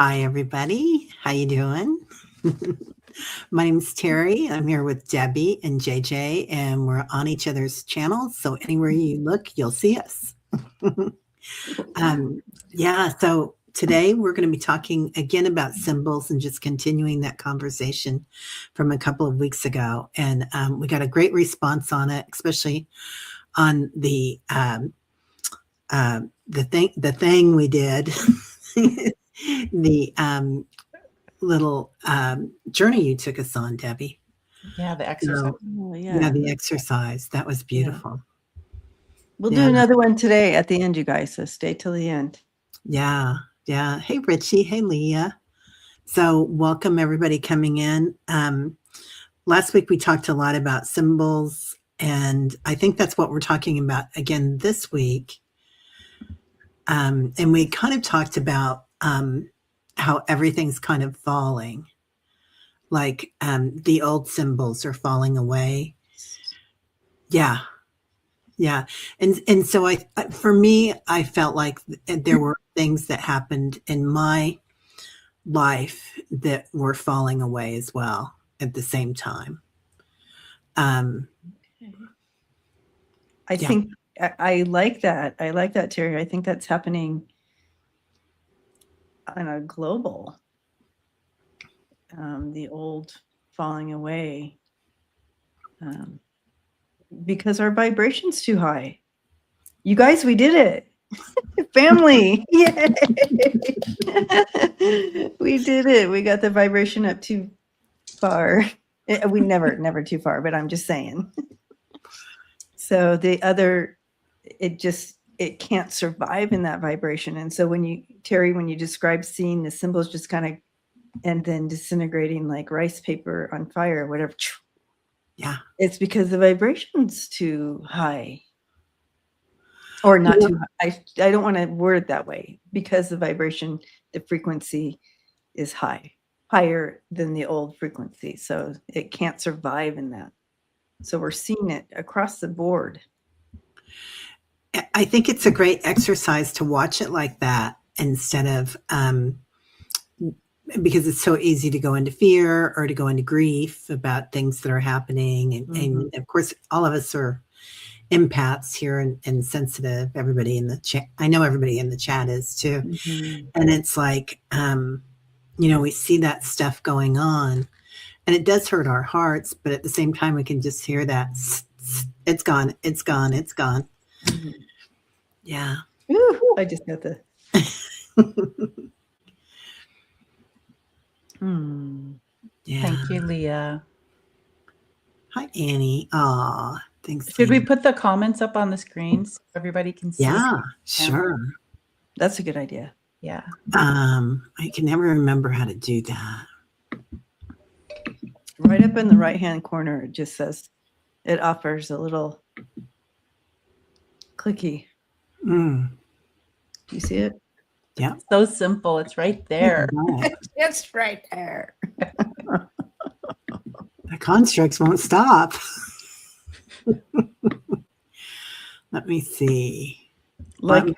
Hi, everybody. How you doing? My name's Teri. I'm here with Debbie and JJ, and we're on each other's channels. So anywhere you look, you'll see us. So today we're going to be talking again about symbols and just continuing that conversation from a couple of weeks ago. And we got a great response on it, especially on the thing we did. The little journey you took us on, Debbie. Yeah, the exercise. The exercise. That was beautiful. We'll do another one today at the end, you guys, so stay till the end. Yeah. Hey, Richie. Hey, Leah. So welcome everybody coming in. Last week we talked a lot about symbols, and I think that's what we're talking about again this week. And we kind of talked about how everything's kind of falling, like the old symbols are falling away. Yeah. And so for me, I felt like there were things that happened in my life that were falling away as well at the same time. I think I like that. I like that, Teri. I think that's happening on a global, the old falling away, because our vibration's too high. You guys, we did it. Family. Yay. We did it. We got the vibration up too far. We never too far, but I'm just saying. So the other, it can't survive in that vibration. And so Teri, when you describe seeing the symbols just kind of, and then disintegrating like rice paper on fire, whatever. Yeah. It's because the vibration's too high. Or not too high. I don't want to word it that way, because the vibration, the frequency is higher than the old frequency. So it can't survive in that. So we're seeing it across the board. I think it's a great exercise to watch it like that instead of, because it's so easy to go into fear or to go into grief about things that are happening. And of course, all of us are empaths here and sensitive. Everybody in the chat, I know everybody in the chat is too. And it's like, we see that stuff going on, and it does hurt our hearts, but at the same time, we can just hear that it's gone. Yeah. Ooh, I just got the. Yeah. Thank you, Leah. Hi, Annie. Aw, thanks. Should we put the comments up on the screen so everybody can see? Yeah, sure. That's a good idea. Yeah. I can never remember how to do that. Right up in the right-hand corner, it just says, it offers a little clicky. Do you see it? Yeah. So simple. It's right there. It's right there. The constructs won't stop. Let me see. Like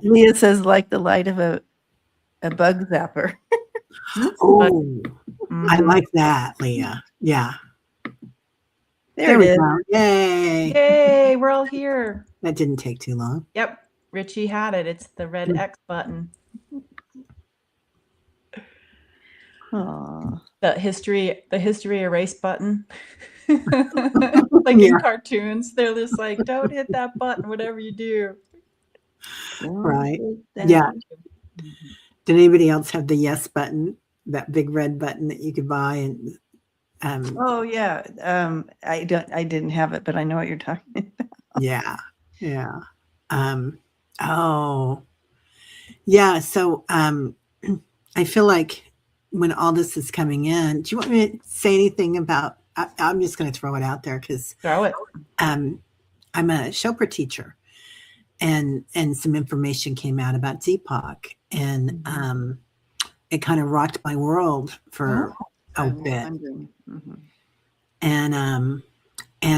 Leah says, like the light of a bug zapper. Oh, I like that, Leah. Yeah. There it is. Go. Yay. Yay, we're all here. That didn't take too long. Yep. Richie had it. It's the red X button. Aww. The history erase button. Like in cartoons. They're just like, don't hit that button, whatever you do. Right. Yeah. Did anybody else have the yes button, that big red button that you could buy? And oh yeah. I didn't have it, but I know what you're talking about. Yeah. Oh yeah. So I feel like when all this is coming in, do you want me to say anything about, I'm just going to throw it out there because throw it. I'm a Chopra teacher, and some information came out about Deepak, and it kind of rocked my world for a bit. And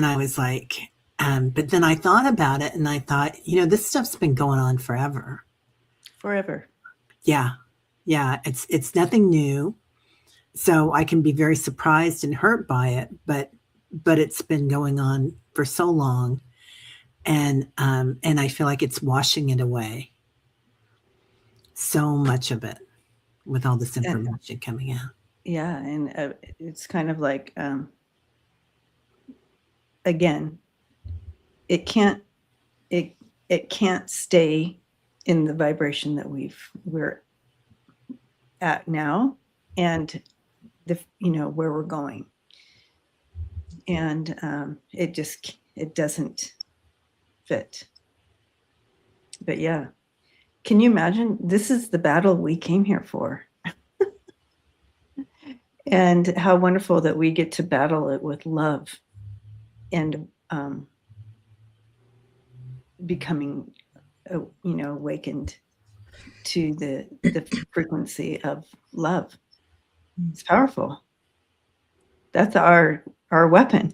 I was like, but then I thought about it, and I thought, this stuff's been going on forever. Forever. Yeah. Yeah, it's nothing new. So I can be very surprised and hurt by it, but it's been going on for so long, and I feel like it's washing it away. So much of it, with all this information coming out. Yeah, and it's kind of like, again, it can't stay in the vibration that we're at now, and where we're going, and it doesn't fit. But yeah, can you imagine? This is the battle we came here for. And how wonderful that we get to battle it with love and becoming, awakened to the frequency of love. It's powerful. That's our weapon.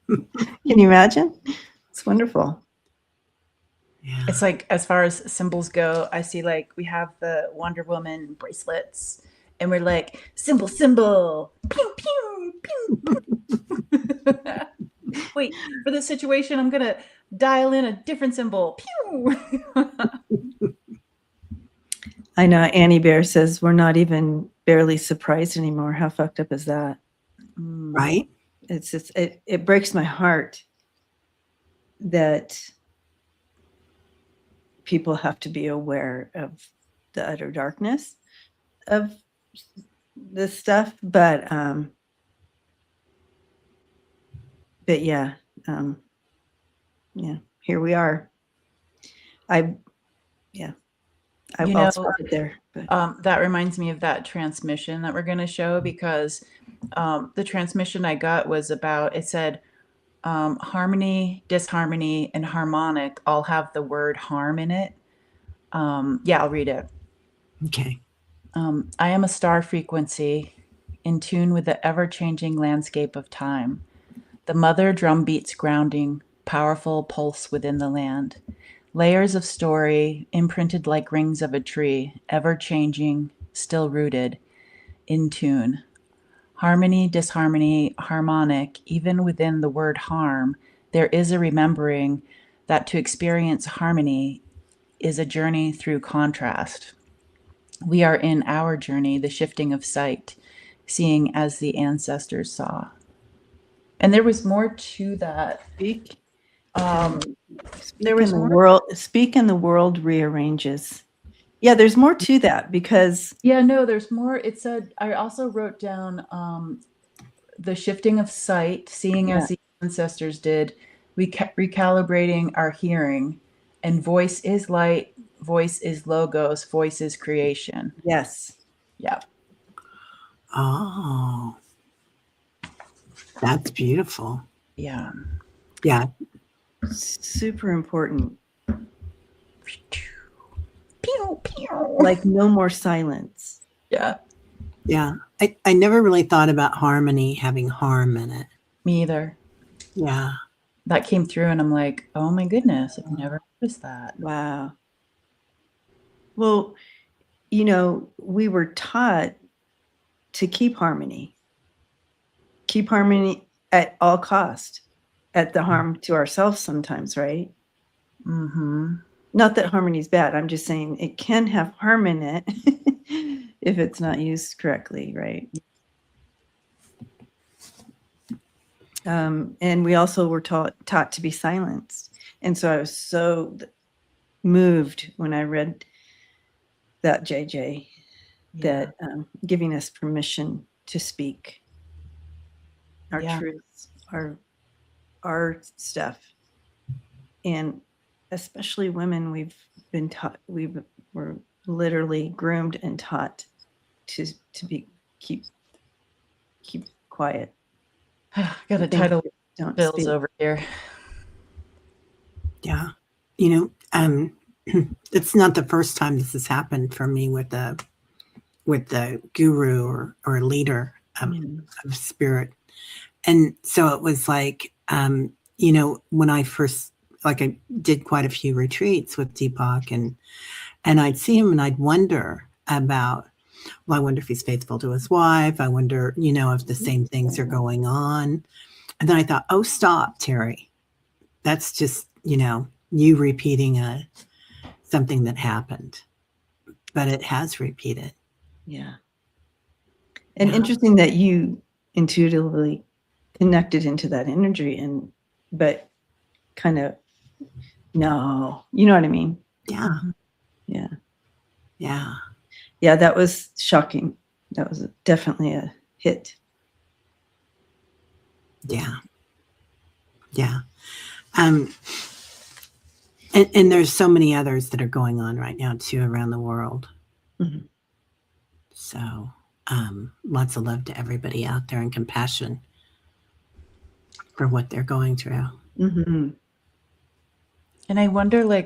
Can you imagine? It's wonderful. Yeah. It's like, as far as symbols go, I see like we have the Wonder Woman bracelets, and we're like, symbol, pew, pew, pew. Wait, for this situation, I'm going to dial in a different symbol. Pew. I know Annie Bear says we're not even barely surprised anymore. How fucked up is that? Right? It's just, it breaks my heart that people have to be aware of the utter darkness of this stuff, but yeah, here we are. I'll stop it there. But. That reminds me of that transmission that we're going to show, because the transmission I got was about, it said harmony, disharmony, and harmonic all have the word harm in it. I'll read it. Okay. I am a star frequency in tune with the ever-changing landscape of time. The mother drum beats grounding, powerful pulse within the land. Layers of story imprinted like rings of a tree, ever-changing, still rooted, in tune. Harmony, disharmony, harmonic, even within the word harm, there is a remembering that to experience harmony is a journey through contrast. We are in our journey, the shifting of sight, seeing as the ancestors saw. And there was more to that. Speak. There was more. World. Speak and the world rearranges. Yeah, there's more to that, because. Yeah, no, there's more. It said, I also wrote down the shifting of sight, seeing as the ancestors did, recalibrating our hearing, and voice is light, voice is logos, voice is creation. Yes. Yeah. Oh, that's beautiful. Yeah. Yeah. Super important. Pew, pew. Like no more silence. Yeah. Yeah. I never really thought about harmony having harm in it. Me either. Yeah. That came through and I'm like, oh my goodness, I've never noticed that. Wow. Well, we were taught to keep harmony at all cost, at the harm to ourselves sometimes, right? Mm-hmm. Not that harmony is bad. I'm just saying it can have harm in it if it's not used correctly, right? And we also were taught to be silenced. And so I was so moved when I read that, JJ, that giving us permission to speak our truths, our stuff. And especially women, we've been taught, we're literally groomed and taught to keep quiet. Got a title Don't bills speak. over here. Yeah. It's not the first time this has happened for me with the guru or leader of spirit. And so it was like, when I first, like, I did quite a few retreats with Deepak, and I'd see him and I'd wonder, about, well, I wonder if he's faithful to his wife. I wonder, if the same things are going on. And then I thought, oh, stop, Teri. That's just, you repeating something that happened. But it has repeated. Yeah. And interesting that you intuitively connected into that energy, but kind of, no, you know what I mean? Yeah. Yeah. Yeah. Yeah, that was shocking. That was definitely a hit. Yeah. Yeah. And there's so many others that are going on right now too around the world. Mm-hmm. So lots of love to everybody out there and compassion for what they're going through. Mm-hmm. And I wonder,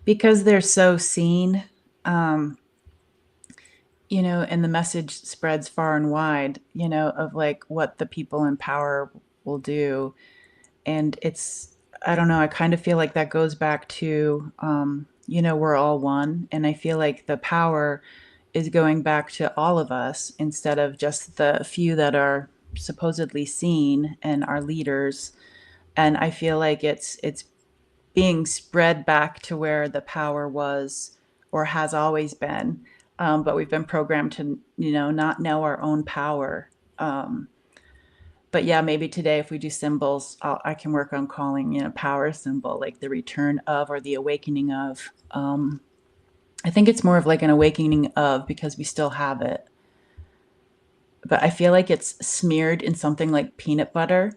because they're so seen, and the message spreads far and wide, of what the people in power will do. And I don't know, I kind of feel like that goes back to, we're all one. And I feel like the power is going back to all of us instead of just the few that are supposedly seen and are leaders. And I feel like it's being spread back to where the power was or has always been. But we've been programmed to, not know our own power. But yeah, maybe today if we do symbols, I can work on calling, power symbol, like the return of or the awakening of. I think it's more of like an awakening of, because we still have it. But I feel like it's smeared in something like peanut butter.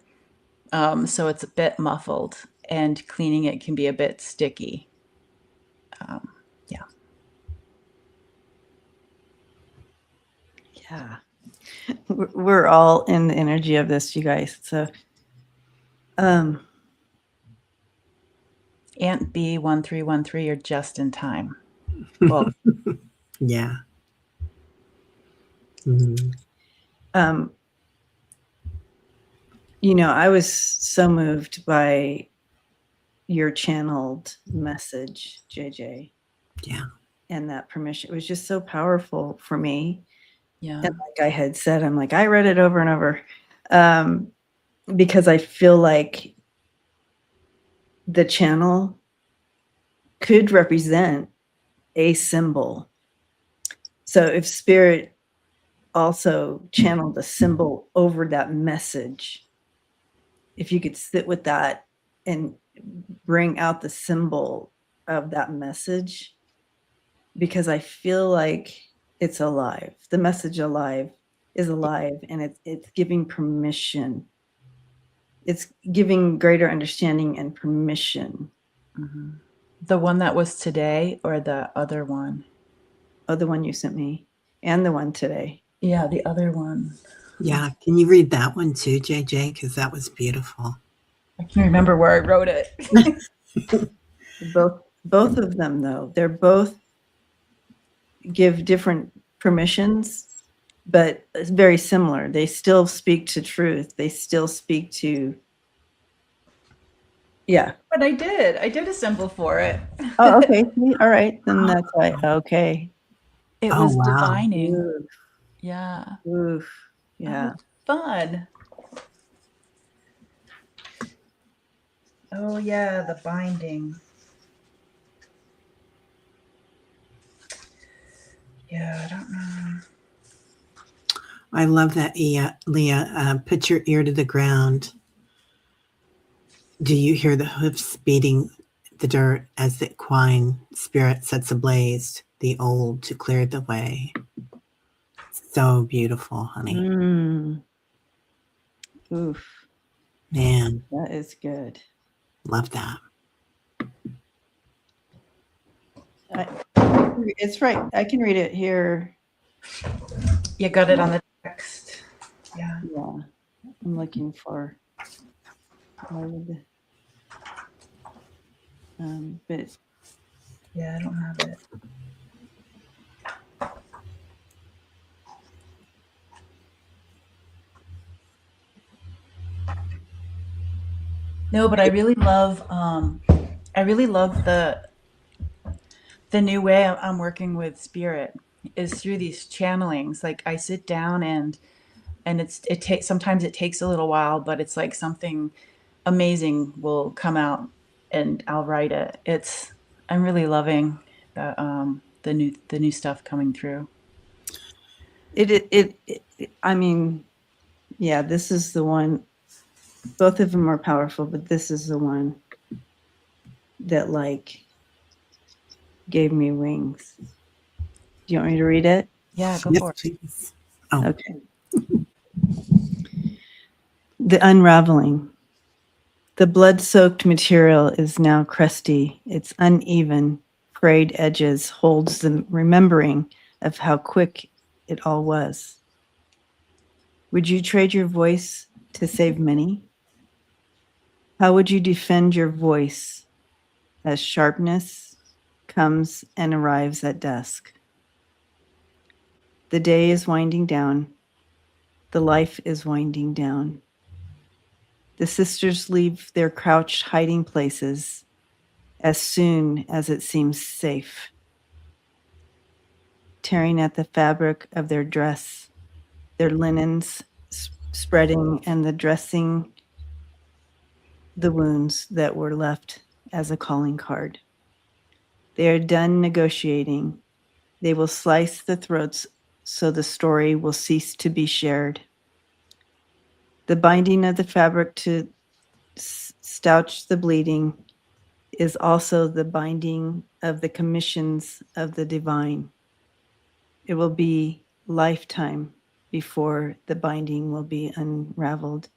So it's a bit muffled, and cleaning it can be a bit sticky. Yeah. Yeah. We're all in the energy of this, you guys. So, Aunt B1313, you're just in time. Well, Yeah. Mm-hmm. I was so moved by your channeled message, JJ. Yeah. And that permission. It was just so powerful for me. yeah. And like I had said, I'm like, I read it over and over because I feel like the channel could represent a symbol. So if spirit also channeled a symbol over that message, if you could sit with that and bring out the symbol of that message, because I feel like it's alive. The message is alive, and it's giving permission. It's giving greater understanding and permission. Mm-hmm. The one that was today or the other one? Oh, the one you sent me and the one today. Yeah, the other one. Yeah. Can you read that one too, JJ? Because that was beautiful. I can't remember where I wrote it. Both of them, though, they're both give different permissions, but it's very similar. They still speak to truth. They still speak to, yeah. But I did a symbol for it. Oh, okay. All right. Then that's right. Okay. It Oh, was wow. divining. Oof. Yeah. Oof. Yeah. Fun. Oh yeah, the binding. Yeah, I don't know. I love that, Leah. Put your ear to the ground. Do you hear the hoofs beating the dirt as the equine spirit sets ablaze the old to clear the way? So beautiful, honey. Mm. Oof. Man, That is good. love that. It's right. I can read it here. You got it on the text. Yeah. Yeah. I'm looking for but Yeah, I don't have it. No, but I really love the new way I'm working with spirit. is through these channelings. Like I sit down and sometimes it takes a little while, but it's like something amazing will come out and I'll write it. I'm really loving the new stuff coming through. I mean, yeah, this is the one. Both of them are powerful, but this is the one that like gave me wings. Do you want me to read it? Yeah, go Yes, for it. please. Oh. Okay. The unraveling. The blood-soaked material is now crusty. Its uneven, frayed edges holds the remembering of how quick it all was. Would you trade your voice to save many? How would you defend your voice as sharpness comes and arrives at dusk? The day is winding down. The life is winding down. The sisters leave their crouched hiding places as soon as it seems safe, tearing at the fabric of their dress, their linens spreading and the dressing the wounds that were left as a calling card. They are done negotiating. They will slice the throats so the story will cease to be shared. The binding of the fabric to stauch the bleeding is also the binding of the commissions of the divine. It will be lifetime before the binding will be unraveled.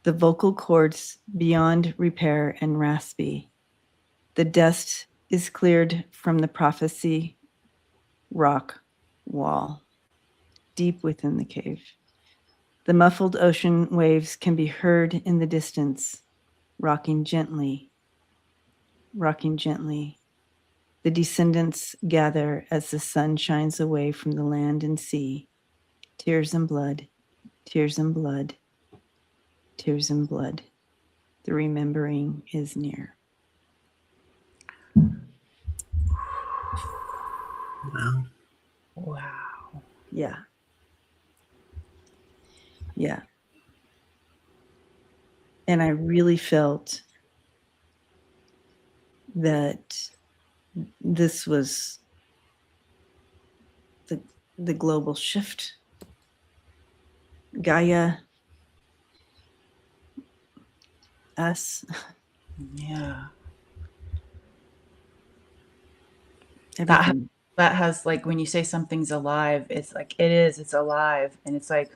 The vocal cords beyond repair and raspy. The dust is cleared from the prophecy rock wall, deep within the cave. The muffled ocean waves can be heard in the distance, rocking gently, rocking gently. The descendants gather as the sun shines away from the land and sea. Tears and blood, tears and blood, tears and blood. The remembering is near. Wow. Wow. Yeah. Yeah. And I really felt that this was the global shift. Gaia, us. Yeah. Everything. That has, like, when you say something's alive, it's like it's alive, and it's like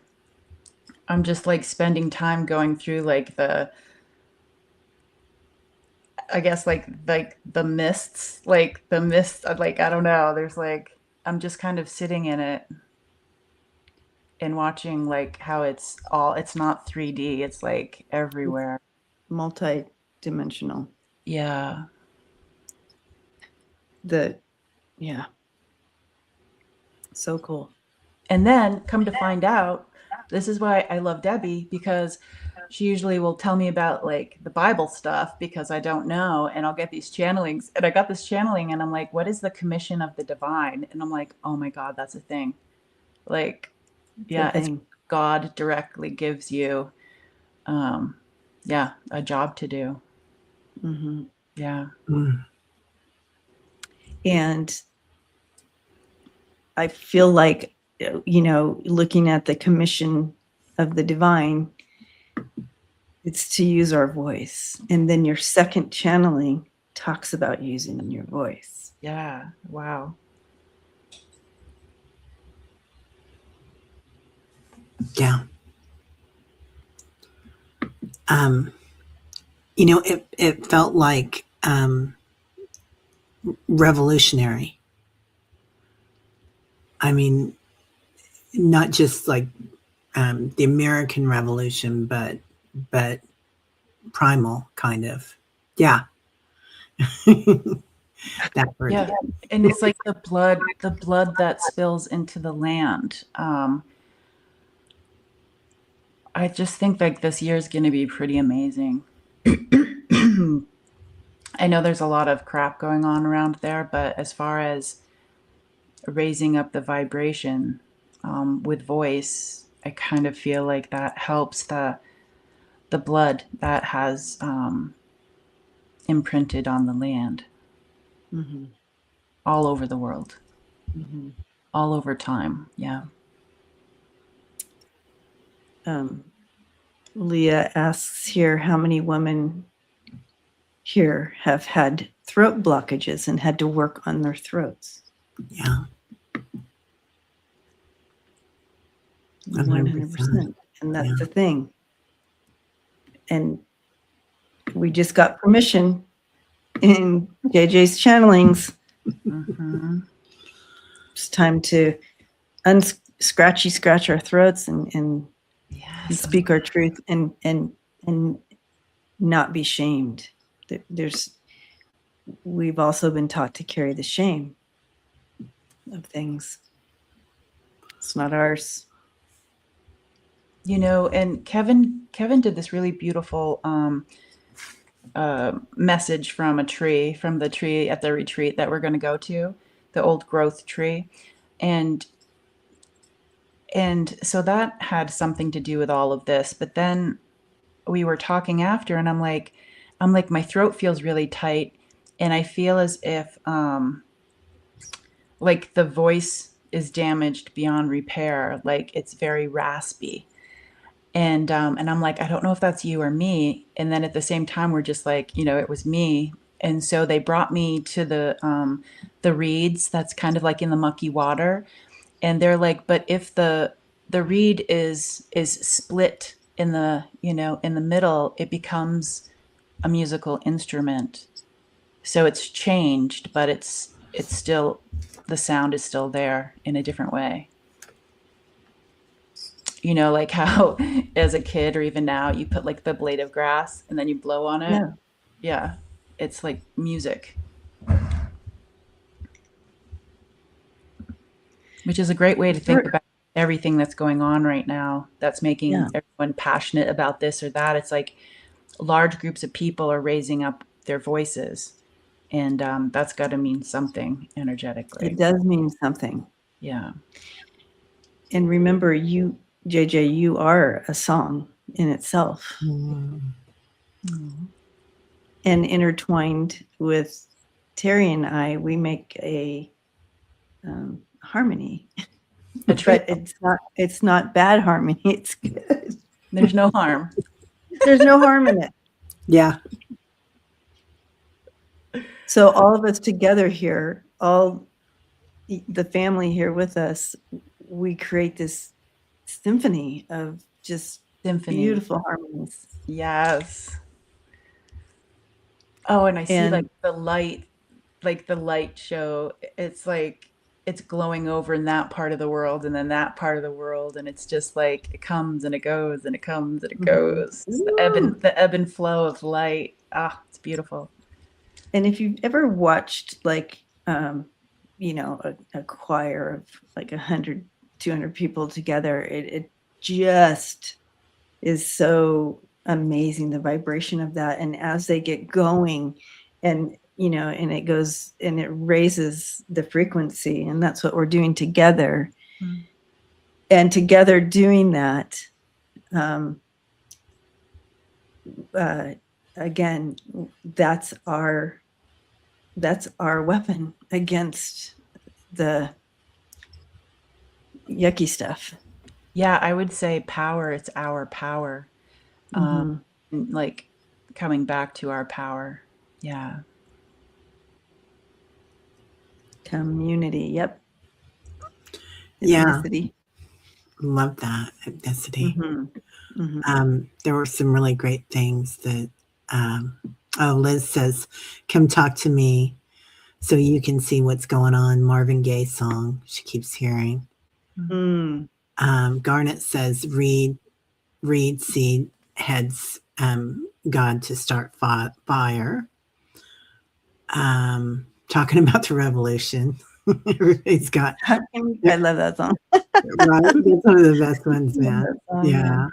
I'm just like spending time going through like I guess like the mists, like the mist, like I don't know, there's like I'm just kind of sitting in it and watching like how it's not 3D, it's like everywhere. Multi-dimensional. Yeah. Yeah. So cool. And then come to find out, this is why I love Debbie, because she usually will tell me about like the Bible stuff because I don't know, and I'll get these channelings, and I got this channeling and I'm like, what is the commission of the divine? And I'm like, oh my God, that's a thing. Like, yeah, it's God directly gives you a job to do. Mm-hmm. Yeah. Mm. And I feel like, looking at the commission of the divine, it's to use our voice. And then your second channeling talks about using your voice. Yeah. Wow. Yeah. It felt like revolutionary. I mean, not just like the American Revolution, but primal kind of. Yeah. That word. Yeah. And it's like the blood that spills into the land. I just think like this year is going to be pretty amazing. I know there's a lot of crap going on around there, but as far as raising up the vibration with voice, I kind of feel like that helps the blood that has imprinted on the land Mm-hmm. all over the world, Mm-hmm. all over time. Yeah. Leah asks here, how many women here have had throat blockages and had to work on their throats? Yeah. 100%. And that's Yeah. the thing. And we just got permission in JJ's channelings. Mm-hmm. It's time to scratch our throats and Yes. speak our truth and not be shamed. We've also been taught to carry the shame of things. It's not ours. You know, and Kevin did this really beautiful message from the tree at the retreat that we're going to go to, the old growth tree. And so that had something to do with all of this. But then we were talking after, and I'm like, my throat feels really tight, and I feel as if like the voice is damaged beyond repair. Like it's very raspy. And I'm like, I don't know if that's you or me. And then at the same time, we're just like, you know, it was me. And so they brought me to the reeds that's kind of like in the mucky water. And they're like, but if the reed is split in the, you know, in the middle, it becomes a musical instrument. So it's changed, but it's still, the sound is still there in a different way. You know, like how as a kid or even now you put like the blade of grass and then you blow on it. Yeah. Yeah. It's like music. Which is a great way to think about everything that's going on right now that's making everyone passionate about this or that. It's like large groups of people are raising up their voices, and that's got to mean something energetically. It does mean something. Yeah. And remember, you, JJ, you are a song in itself. Mm-hmm. And intertwined with Teri and I, we make a harmony. But it's not bad harmony. It's good. There's no harm. There's no harm in it. Yeah. So all of us together here, all the family here with us, we create this symphony of just beautiful harmonies. Yes. Oh, and I see like the light show. It's like it's glowing over in that part of the world and then that part of the world, and it's just like it comes and it goes and it comes and it goes. It's the ebb and flow of light. Ah, it's beautiful. And if you've ever watched like you know, a choir of like 100, 200 people together, it just is so amazing, the vibration of that. And as they get going and, you know, and it goes and it raises the frequency, and that's what we're doing together. And together doing that, again, that's our weapon against the yucky stuff. Yeah, I would say power. It's our power. Like coming back to our power. Yeah. Community. Yep. Ethnicity. Yeah. Love that. Ethnicity. There were some really great things that, Liz says, come talk to me so you can see what's going on. Marvin Gaye song she keeps hearing. Garnet says, read seed heads God to start fire. Talking about the revolution. Everybody's got. I love that song. Right? It's one of the best ones, man. Yeah.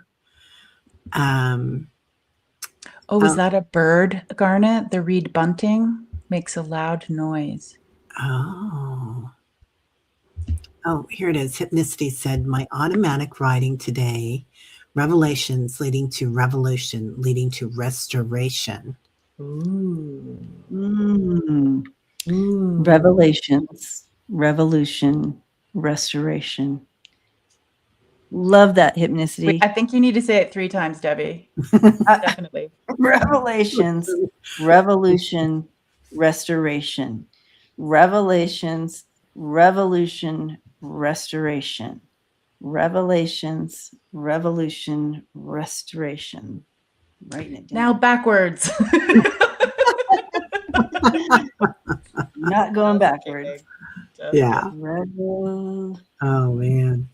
Is that a bird, Garnet? The reed bunting makes a loud noise. Oh. Oh, here it is. Hypnicity said, my automatic writing today, revelations leading to revolution, leading to restoration. Ooh. Mm. Ooh. Revelations, revolution, restoration. Love that hypnicity. Wait, I think you need to say it 3 times, Debbie. Definitely. Revelations, revolution, restoration. Revelations, revolution, restoration. Revelations, revolution, restoration. Writing it down. Now backwards. Not going backwards. Yeah. Revel- Oh man.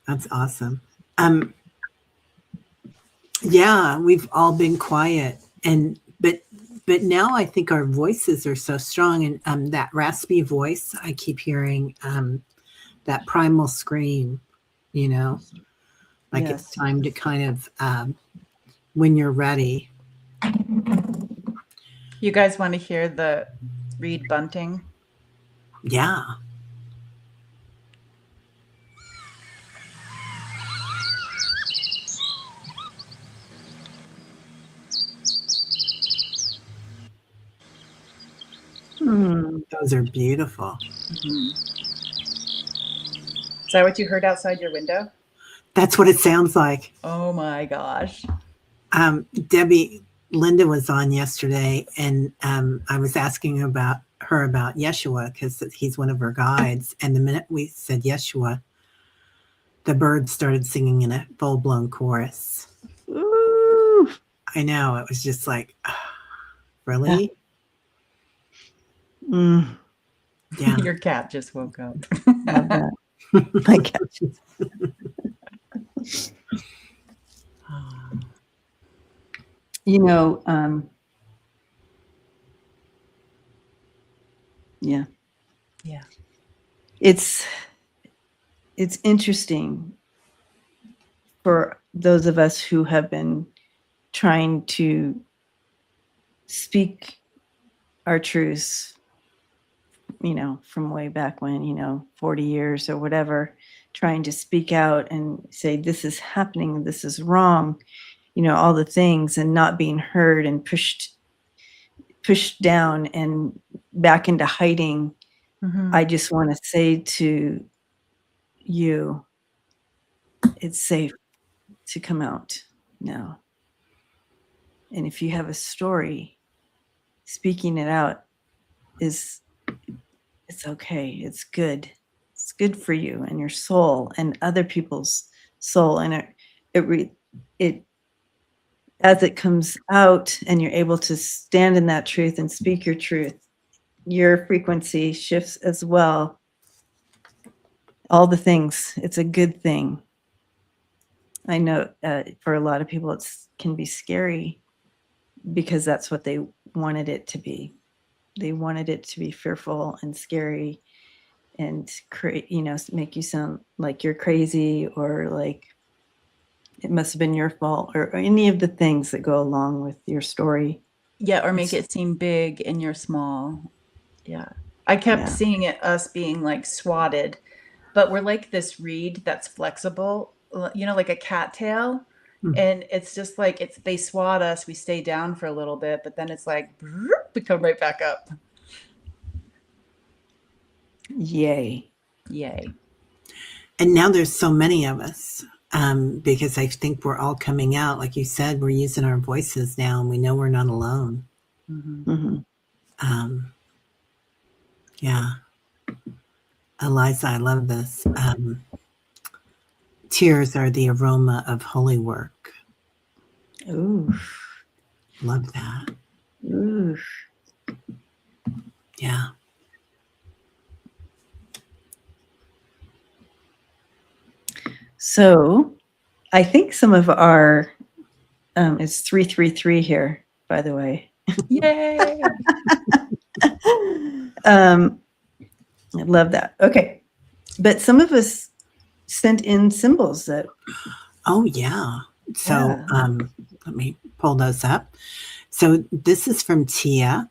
That's awesome. Yeah, we've all been quiet but now I think our voices are so strong, and that raspy voice I keep hearing, that primal scream, you know, like Yes. it's time to kind of when you're ready. You guys want to hear the reed bunting? Yeah. Those are beautiful. Mm-hmm. Is that what you heard outside your window? That's what it sounds like. Oh my gosh. Debbie, Linda was on yesterday, and I was asking her about Yeshua because he's one of her guides. And the minute we said Yeshua, the birds started singing in a full-blown chorus. Ooh. I know. It was just like, really? Yeah. Your cat just woke up. Love that. My cat just... You know, yeah. Yeah. It's interesting for those of us who have been trying to speak our truths, you know, from way back when, you know, 40 years or whatever, trying to speak out and say, this is happening, this is wrong, you know, all the things, and not being heard and pushed down and back into hiding. Mm-hmm. I just want to say to you, it's safe to come out now. And if you have a story, speaking it out it's okay. It's good. It's good for you and your soul and other people's soul. And it as it comes out and you're able to stand in that truth and speak your truth, your frequency shifts as well. All the things. It's a good thing. I know for a lot of people it can be scary because that's what they wanted it to be. They wanted it to be fearful and scary and you know, make you sound like you're crazy or like it must have been your fault or any of the things that go along with your story. Yeah, or make it seem big and you're small. Yeah. I kept seeing us being like swatted, but we're like this reed that's flexible, you know, like a cattail. And it's just like they swat us, we stay down for a little bit, but then it's like we come right back up. Yay. And now there's so many of us, because I think we're all coming out. Like you said, we're using our voices now, and we know we're not alone. Mm-hmm. Yeah. Eliza, I love this. Tears are the aroma of holy work. Ooh. Love that. Ooh. Yeah. So I think some of our, it's 333 here, by the way. Yay. I love that. Okay. But some of us sent in symbols that. Oh, yeah. So let me pull those up. So this is from Tia.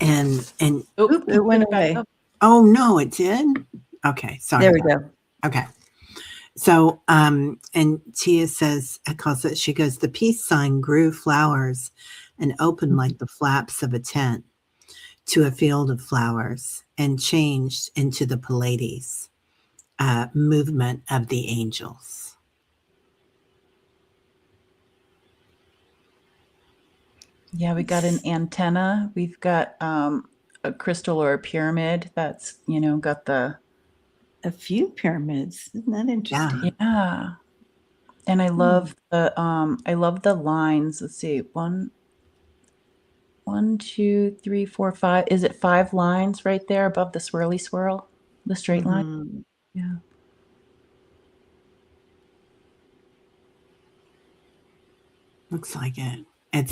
And it went away. Oh, no, it did? Okay, sorry. There we go. Okay. So, and Tia says, she goes, the peace sign grew flowers and opened like the flaps of a tent to a field of flowers and changed into the Pleiades movement of the angels. Yeah, we got an antenna. We've got a crystal or a pyramid that's, got the... A few pyramids. Isn't that interesting? Yeah. And I love the lines. Let's see. 1, 2, 3, 4, 5. Is it 5 lines right there above the swirly swirl? The straight line? Yeah. Looks like it. It's,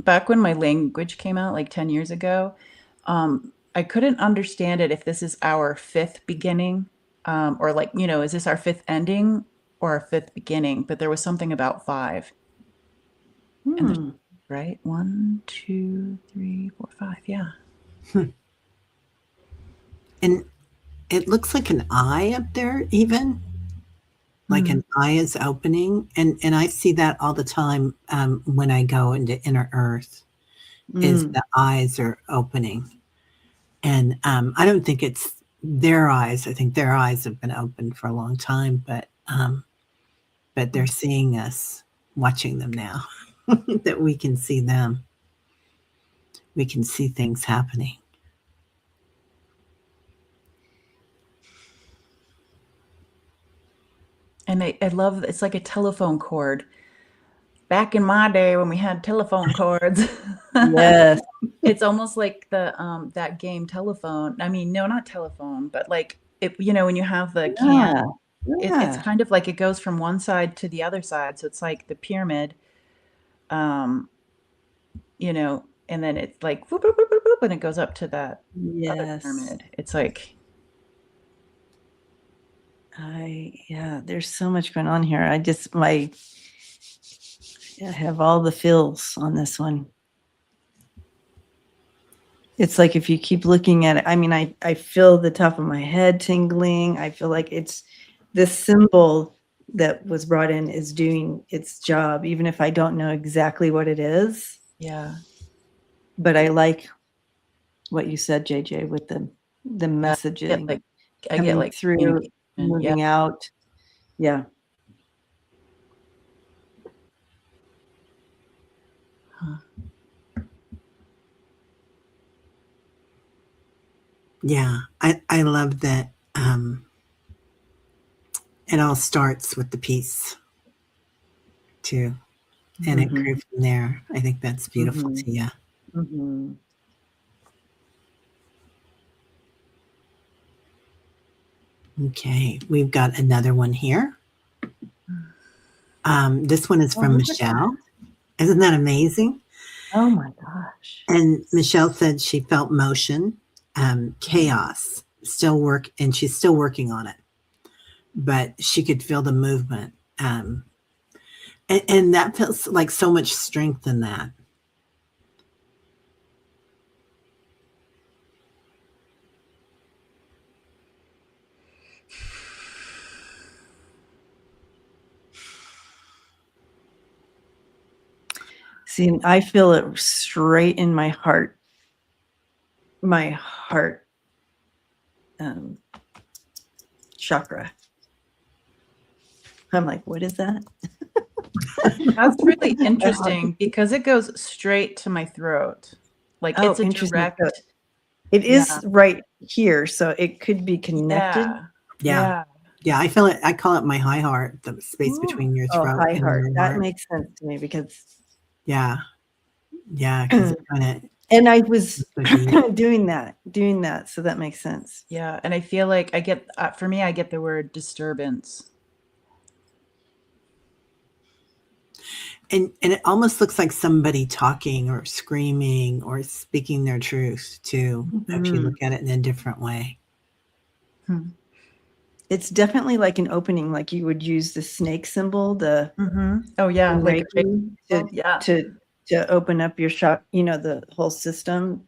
back when my language came out like 10 years ago, I couldn't understand it if this is our 5th beginning, or like, is this our 5th ending or our 5th beginning? But there was something about 5. And right? 1, 2, 3, 4, 5. Yeah. And it looks like an eye up there, even like an eye is opening, and I see that all the time when I go into inner earth, is the eyes are opening, and I don't think it's their eyes. I think their eyes have been open for a long time, but they're seeing us, watching them now, that we can see them. We can see things happening. And I love, it's like a telephone cord. Back in my day when we had telephone cords. Yes. It's almost like the that game Telephone. I mean, no, not telephone, but like it, when you have the can, it's kind of like it goes from one side to the other side. So it's like the pyramid, and then it's like whoop, whoop, whoop, whoop, and it goes up to that other pyramid. It's like, there's so much going on here. I have all the feels on this one. It's like if you keep looking at it, I mean, I feel the top of my head tingling. I feel like it's this symbol that was brought in is doing its job, even if I don't know exactly what it is. Yeah. But I like what you said, JJ, with the messaging. I get like through, moving out. Yeah. Yeah, I love that. It all starts with the peace, too, and it grew from there. I think that's beautiful, Tia. Okay, we've got another one here. This one is from Michelle. Isn't that amazing? Oh my gosh. And Michelle said she felt motion, chaos, and she's still working on it, but she could feel the movement. And that feels like so much strength in that. See, I feel it straight in my heart. My heart chakra. I'm like, what is that? That's really interesting because it goes straight to my throat. Like it's a direct. It is right here, so it could be connected. Yeah. I feel it. I call it my high heart, the space between your throat high and heart. your That heart. makes sense to me because. Yeah. Because it kind of. And I was doing that, so that makes sense. Yeah, and I feel like I get, for me, I get the word disturbance. And it almost looks like somebody talking or screaming or speaking their truth too, if you look at it in a different way. It's definitely like an opening, like you would use the snake symbol, Oh yeah, like to open up your shop, the whole system.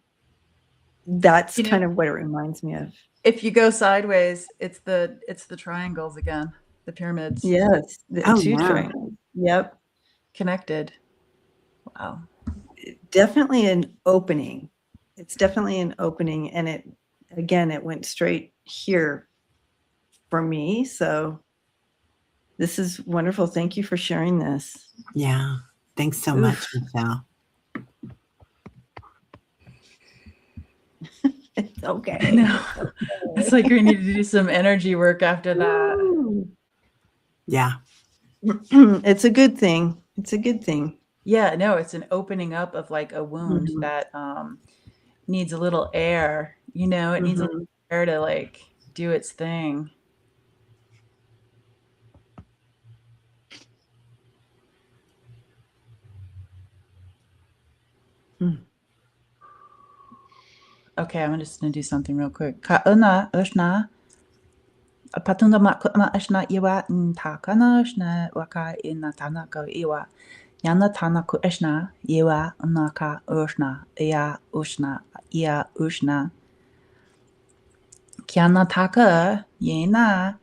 that's You know- kind of what it reminds me of. If you go sideways, it's the triangles again, the pyramids. Yes, the Oh, two wow. triangles. Yep. Connected. Wow. Definitely an opening. It's definitely an opening. And it went straight here for me. So this is wonderful. Thank you for sharing this. Yeah. Thanks so Oof. much, Michelle. It's okay. I know. It's like we need to do some energy work after that. Ooh. Yeah. It's a good thing. It's a good thing. Yeah, no, it's an opening up of like a wound Mhm. that needs a little air. You know, it needs a little air to like do its thing. Okay, I'm just gonna do something real quick. Ka una ushna patunda makuna ushna iwa takana ushna waka ina tanaka iwa yana tanaku ushna iwa naka ushna ia ushna kiana taka yena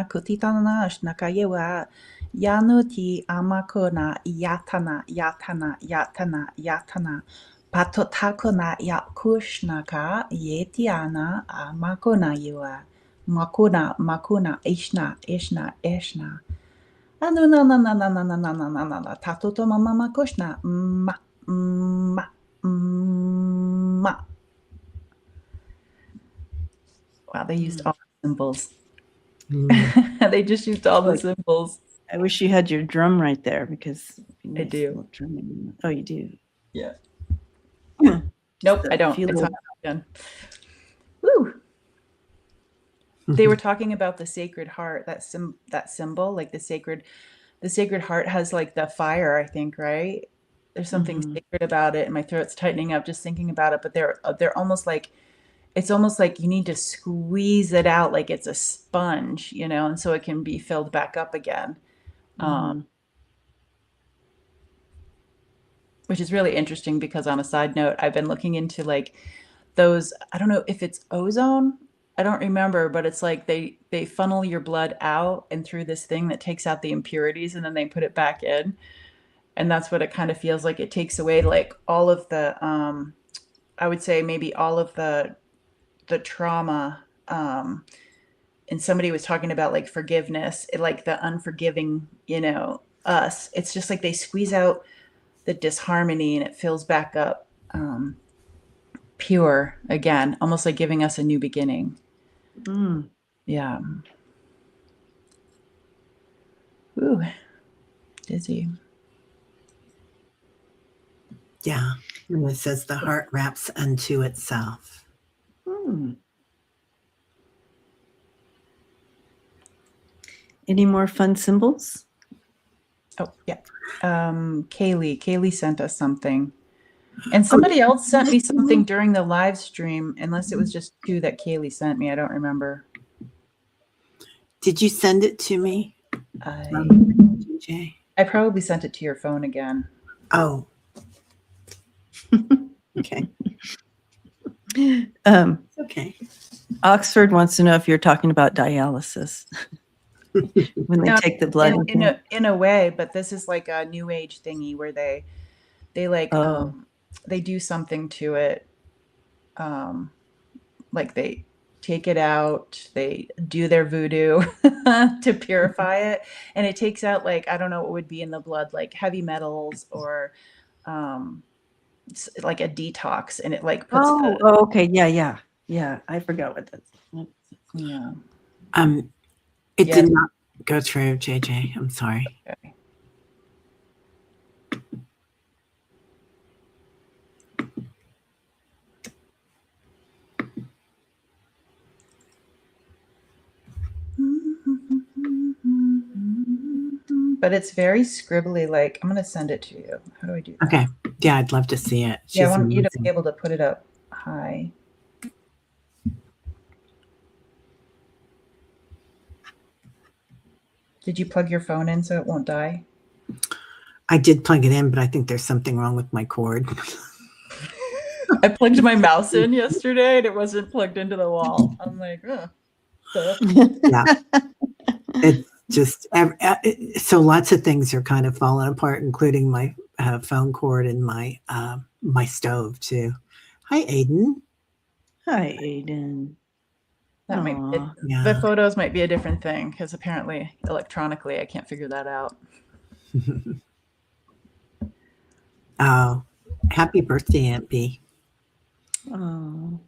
kutitana ushna ka iwa yanuti amakuna yatana Patotako yakushnaka yetiana makona yua makuna ishna anuna tatoto mama makushna ma wow, they used all the symbols. They just used all the symbols. I wish you had your drum right there because I do. Oh, you do. Yeah. Yeah. Nope, I don't. It's not done. Woo. They were talking about the Sacred Heart, that symbol, like the sacred heart has like the fire, I think, right? There's something sacred about it, and my throat's tightening up just thinking about it. But they're almost like, it's almost like you need to squeeze it out like it's a sponge, you know, and so it can be filled back up again. Which is really interesting because, on a side note, I've been looking into like those, I don't know if it's ozone, I don't remember, but it's like they funnel your blood out and through this thing that takes out the impurities and then they put it back in. And that's what it kind of feels like. It takes away like all of the I would say maybe all of the trauma. And somebody was talking about like forgiveness, like the unforgiving, you know, us. It's just like they squeeze out the disharmony and it fills back up pure again, almost like giving us a new beginning. Yeah. Ooh, dizzy. Yeah. And it says the heart wraps unto itself. Any more fun symbols? Oh, yeah. Kaylee sent us something. And somebody else sent me something during the live stream, unless it was just two that Kaylee sent me. I don't remember. Did you send it to me? I probably sent it to your phone again. Oh. Okay. Okay. Oxford wants to know if you're talking about dialysis. When they take the blood in a way, but this is like a new age thingy where they like they do something to it, like they take it out, they do their voodoo to purify it, and it takes out like, I don't know what would be in the blood, like heavy metals or like a detox, and it like puts okay, yeah, I forgot what that's. Yeah. It did not go through, JJ. I'm sorry. Okay. But it's very scribbly. Like, I'm gonna send it to you. How do I do that? Okay. Yeah, I'd love to see it. Yeah, I want you to be able to put it up high. Did you plug your phone in so it won't die? I did plug it in, but I think there's something wrong with my cord. I plugged my mouse in yesterday and it wasn't plugged into the wall. I'm like, ugh. Yeah. It's just so lots of things are kind of falling apart, including my phone cord and my my stove too. Hi, Aiden. Hi, Aiden. That might Yeah. the photos might be a different thing because apparently electronically I can't figure that out. Oh, happy birthday, Aunt B. Oh,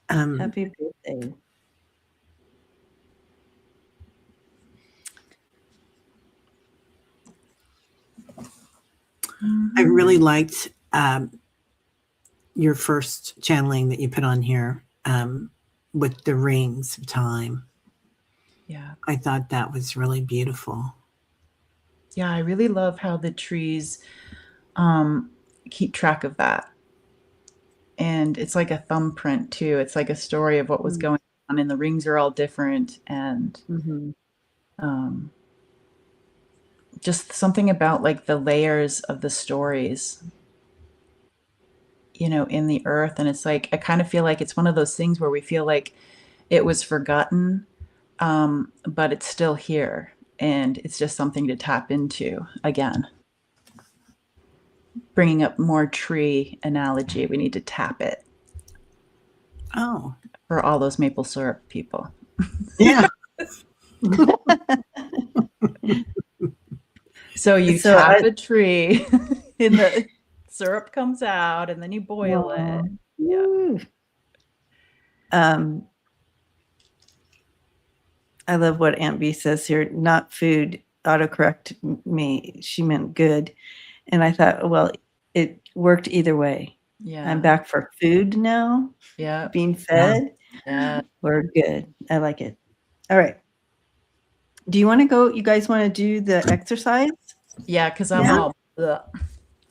happy birthday. I really liked your first channeling that you put on here with the rings of time. Yeah. I thought that was really beautiful. Yeah, I really love how the trees keep track of that. And it's like a thumbprint too. It's like a story of what was going on, and the rings are all different. And just something about like the layers of the stories, you know, in the earth. And it's like, I kind of feel like it's one of those things where we feel like it was forgotten, but it's still here. And it's just something to tap into again. Bringing up more tree analogy, we need to tap it. Oh. For all those maple syrup people. Yeah. So you tap a tree and the syrup comes out and then you boil it. Yeah. I love what Aunt B says here. Not food. Autocorrect me. She meant good. And I thought, well, it worked either way. Yeah. I'm back for food now. Yeah. Being fed. Yeah. We're good. I like it. All right. Do you want to go? You guys want to do the exercise? Yeah, because I'm all. Ugh.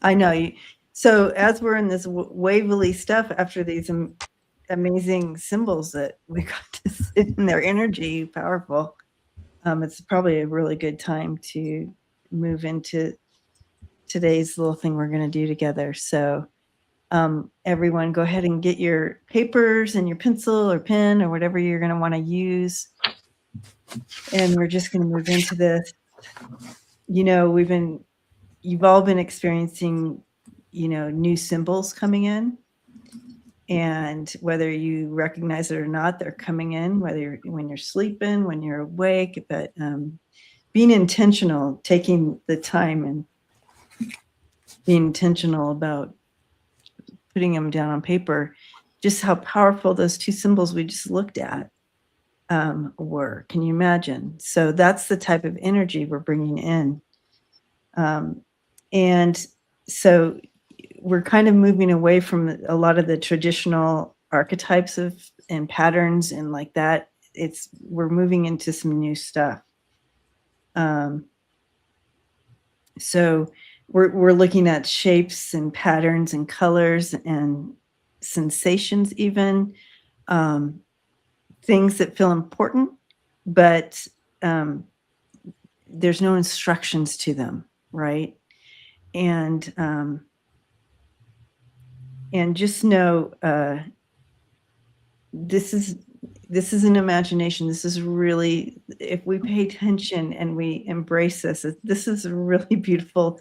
I know. So as we're in this wavily stuff after these amazing symbols that we got to sit in their energy, powerful, it's probably a really good time to move into today's little thing we're going to do together. So everyone go ahead and get your papers and your pencil or pen or whatever you're going to want to use. And we're just going to move into this. You know, you've all been experiencing, you know, new symbols coming in. And whether you recognize it or not, they're coming in, when you're sleeping, when you're awake, but being intentional, taking the time and being intentional about putting them down on paper, just how powerful those two symbols we just looked at were. Can you imagine? So that's the type of energy we're bringing in. And so we're kind of moving away from a lot of the traditional archetypes and patterns and like that. We're moving into some new stuff. So we're looking at shapes and patterns and colors and sensations, even things that feel important, but there's no instructions to them, right? And just know this is an imagination. This is really, if we pay attention and we embrace this is a really beautiful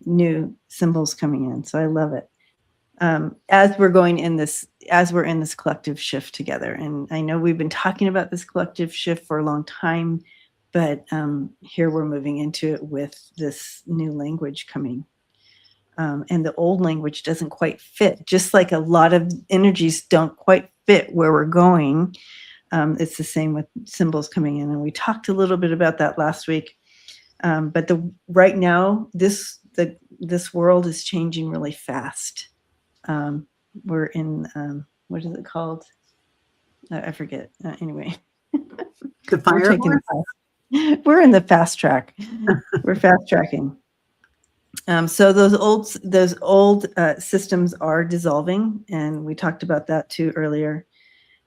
new symbols coming in. So I love it. As we're in this collective shift together. And I know we've been talking about this collective shift for a long time, but here we're moving into it with this new language coming. And the old language doesn't quite fit, just like a lot of energies don't quite fit where we're going. It's the same with symbols coming in. And we talked a little bit about that last week. But right now, this world is changing really fast. We're in, what is it called? I forget. Anyway. The fire. We're in the fast track. We're fast tracking. So those old systems are dissolving, and we talked about that too earlier.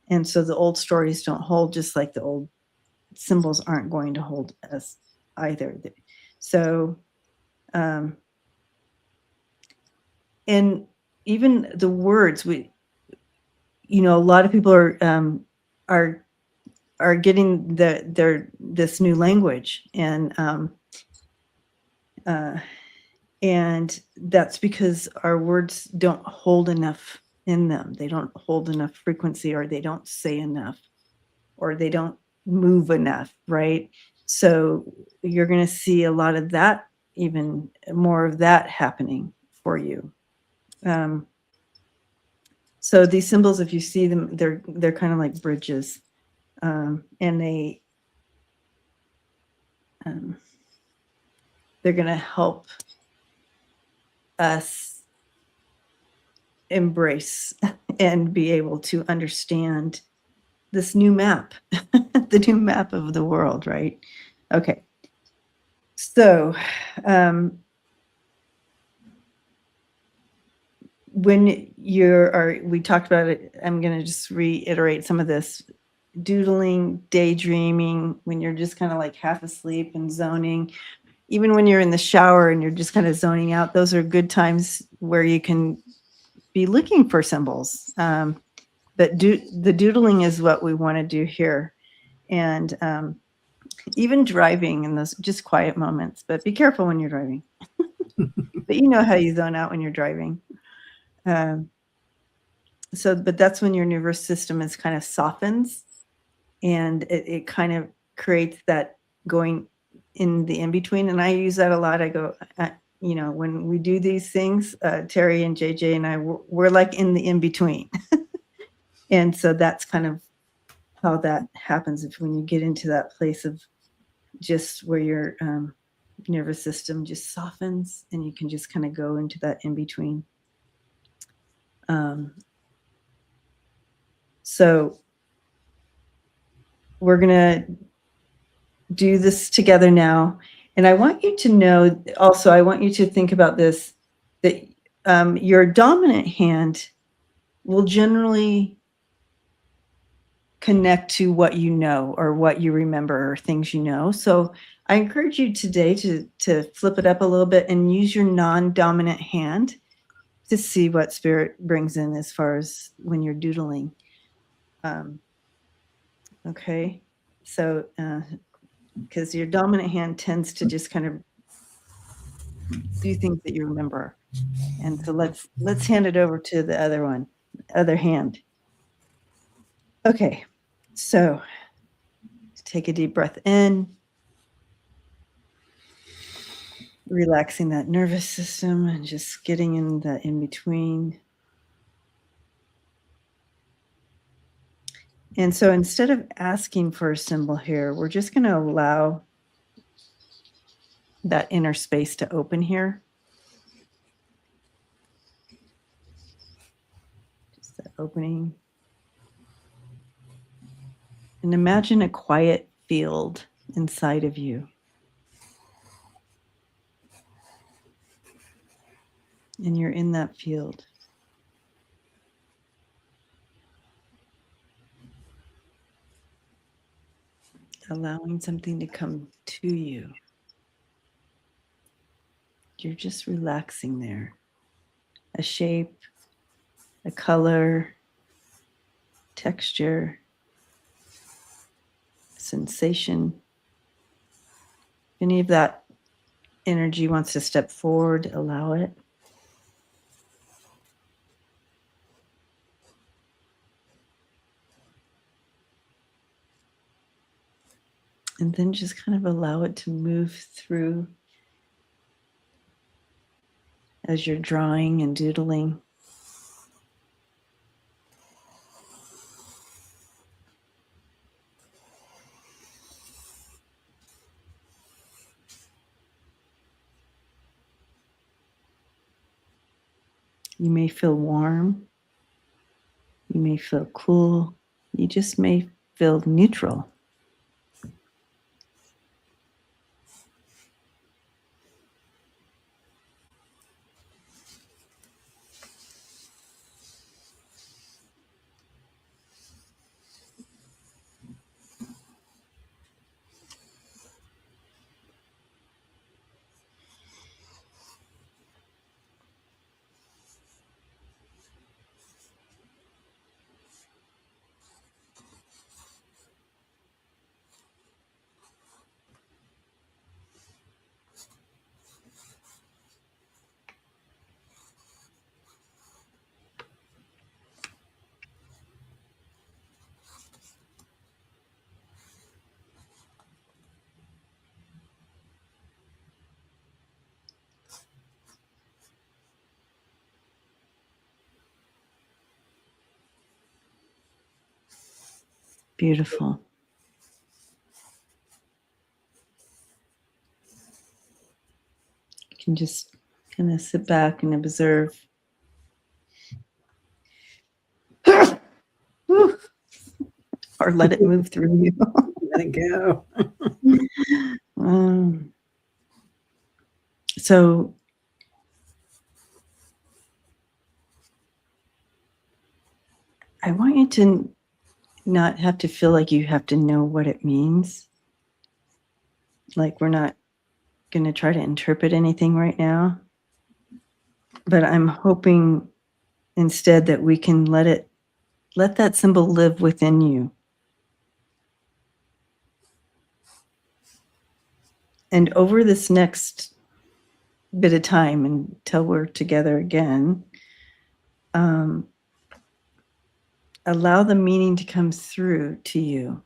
And so the old stories don't hold, just like the old symbols aren't going to hold us either. So, and even the words, a lot of people are getting this new language, and that's because our words don't hold enough in them. They don't hold enough frequency, or they don't say enough, or they don't move enough, right? So you're going to see a lot of that, even more of that happening for you. So these symbols, if you see them, they're kind of like bridges, and they're going to help us embrace and be able to understand this new map, the new map of the world, right? Okay. So when we talked about it, I'm going to just reiterate some of this. Doodling, daydreaming, when you're just kind of like half asleep and zoning, even when you're in the shower and you're just kind of zoning out, those are good times where you can be looking for symbols. But the doodling is what we want to do here. And even driving in those just quiet moments, but be careful when you're driving. But you know how you zone out when you're driving. But that's when your nervous system is kind of softens, and it kind of creates that going in the in-between. And I use that a lot. I go, when we do these things, Teri and JJ and I, we're like in the in-between. And so that's kind of how that happens, when you get into that place of just where your nervous system just softens, and you can just kind of go into that in-between. So we're going to do this together now. And I want you to know also, I want you to think about this, that your dominant hand will generally connect to what you know, or what you remember, or things you know. So I encourage you today to flip it up a little bit and use your non-dominant hand to see what spirit brings in as far as when you're doodling. Okay, so because your dominant hand tends to just kind of do things that you remember. And so let's hand it over to the other hand. Okay, so take a deep breath in, relaxing that nervous system and just getting in the in-between. And so instead of asking for a symbol here, we're just going to allow that inner space to open here. Just that opening. And imagine a quiet field inside of you. And you're in that field. Allowing something to come to you. You're just relaxing there. A shape, a color, texture, sensation. If any of that energy wants to step forward, allow it. And then just kind of allow it to move through as you're drawing and doodling. You may feel warm. You may feel cool. You just may feel neutral. Beautiful. You can just kind of sit back and observe. Or let it move through you. Let it go. So I want you to not have to feel like you have to know what it means. Like we're not going to try to interpret anything right now. But I'm hoping instead that we can let that symbol live within you. And over this next bit of time until we're together again, allow the meaning to come through to you.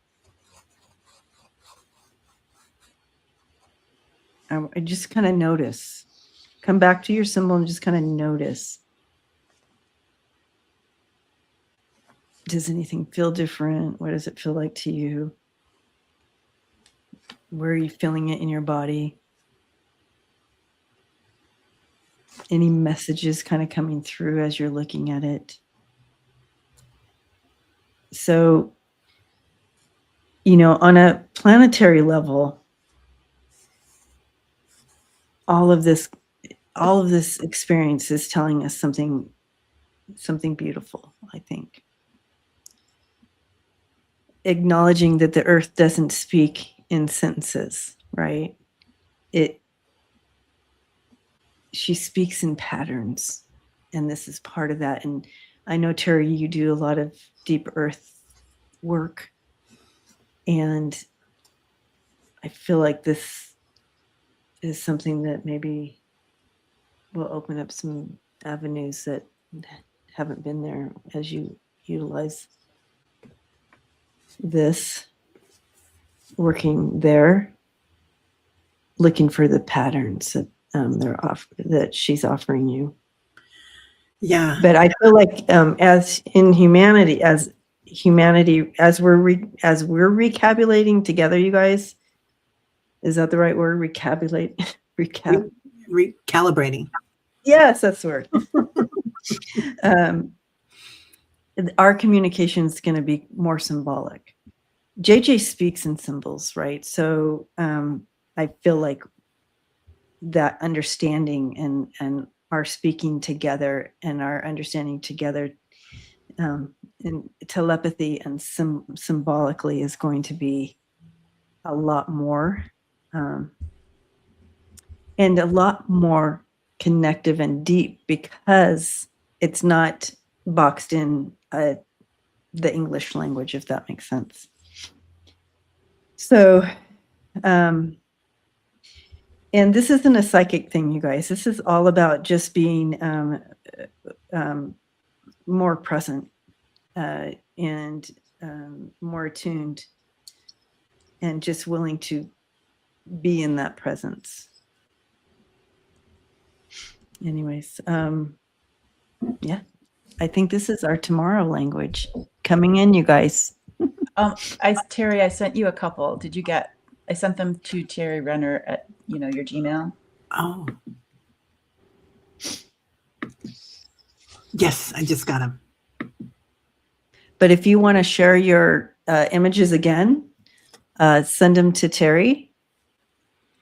I just kind of notice. Come back to your symbol and just kind of notice. Does anything feel different? What does it feel like to you? Where are you feeling it in your body? Any messages kind of coming through as you're looking at it? So, on a planetary level, all of this experience is telling us something beautiful, I think. Acknowledging that the earth doesn't speak in sentences, right? She speaks in patterns, and this is part of that. And I know, Teri, you do a lot of deep earth work, and I feel like this is something that maybe will open up some avenues that haven't been there as you utilize this, working there, looking for the patterns that that she's offering you. Yeah. But I feel like as humanity, as we're recabulating together, you guys, is that the right word? Recalibrating. Yes, that's the word. Our communication is going to be more symbolic. JJ speaks in symbols, right? So I feel like that understanding and our speaking together and our understanding together in telepathy and symbolically is going to be a lot more and a lot more connective and deep, because it's not boxed in the English language, if that makes sense. So and this isn't a psychic thing, you guys. This is all about just being more present and more attuned and just willing to be in that presence. Anyways, yeah, I think this is our tomorrow language coming in, you guys. Teri, I sent you a couple. Did you get? I sent them to Teri Renner at your Gmail. Oh, yes, I just got them. But if you want to share your images again, send them to Teri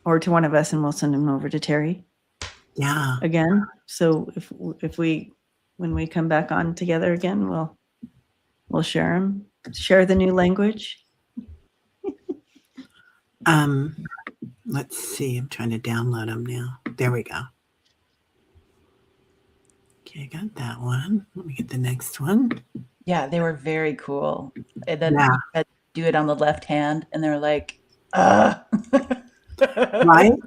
or to one of us, and we'll send them over to Teri. Yeah. Again. So when we come back on together again, we'll share them. Share the new language. Let's see. I'm trying to download them now. There we go. Okay, I got that one. Let me get the next one. Yeah, they were very cool. And then you had to do it on the left hand, and they're like, Right?